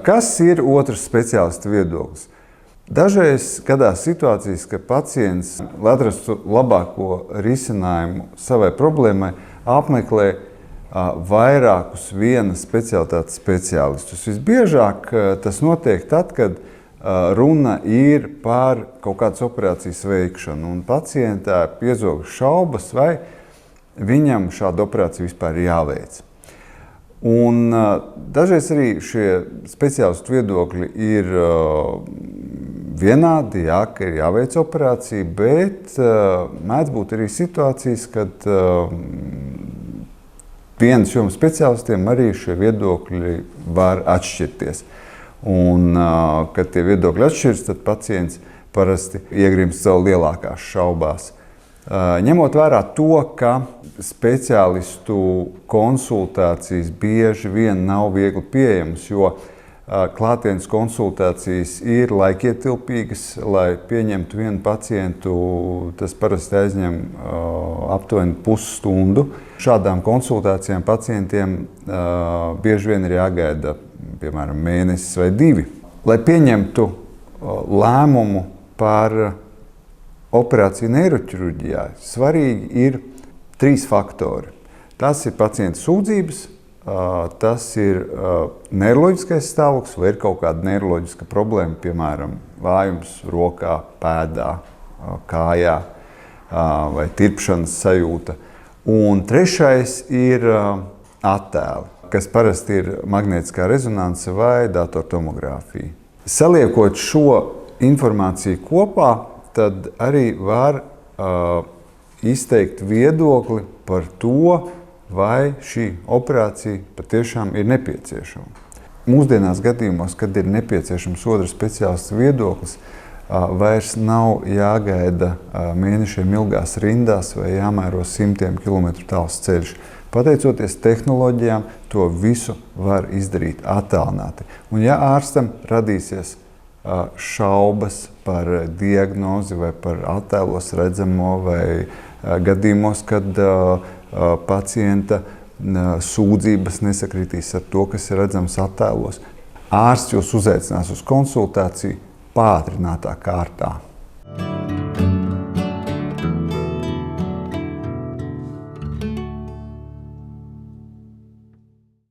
Kas ir otrs speciālistu viedoklis? Dažreiz gadās situācijas, ka pacients, lai atrastu labāko risinājumu savai problēmai, apmeklē vairākus vienas specialitātes speciālistus. Visbiežāk tas notiek tad, kad runa ir par kaut kādas operācijas veikšanu, un pacientā piezog šaubas, vai viņam šāda operācija vispār ir jāveic. Un dažreiz arī šie speciālistu viedokļi ir vienādi, jā, ka ir jāveic operācija, bet mēdz būt arī situācijas, kad vienas jomas speciālistiem arī šie viedokļi var atšķirties. Un, kad tie viedokļi atšķiras, tad pacients parasti iegrimst vēl lielākās šaubās. Ņemot vērā to, ka speciālistu konsultācijas bieži vien nav viegli pieejamas, jo klātienes konsultācijas ir laikietilpīgas, lai pieņemtu vienu pacientu, tas parasti aizņem aptuveni pusstundu. Šādām konsultācijām pacientiem bieži vien ir jāgaida, piemēram, mēnesis vai 2. Lai pieņemtu lēmumu par operāciju neiroķirurģijā, svarīgi ir 3 faktori. Tas ir pacienta sūdzības, tas ir neiroloģiskais stāvoklis, vai ir kaut kāda neiroloģiska problēma, piemēram, vājums rokā, pēdā, kājā vai tirpšanas sajūta. Un 3. ir attēli, kas parasti ir magnētiskā rezonanse vai datortomogrāfija. Saliekot šo informāciju kopā, tad arī var izteikt viedokli par to, vai šī operācija patiešām ir nepieciešama. Mūsdienās gadījumos, kad ir nepieciešams otrs speciālists viedoklis, vairs nav jāgaida mēnešiem ilgās rindās vai jāmēro 100 kilometru tāls ceļš. Pateicoties tehnoloģijām, to visu var izdarīt attālināti. Un ja ārstam radīsies šaubas par diagnozi vai par attēlos redzamo vai gadījumos, kad pacienta sūdzības nesakritīs ar to, kas ir redzams attēlos, ārsts jūs uzaicinās uz konsultāciju pātrinātā kārtā.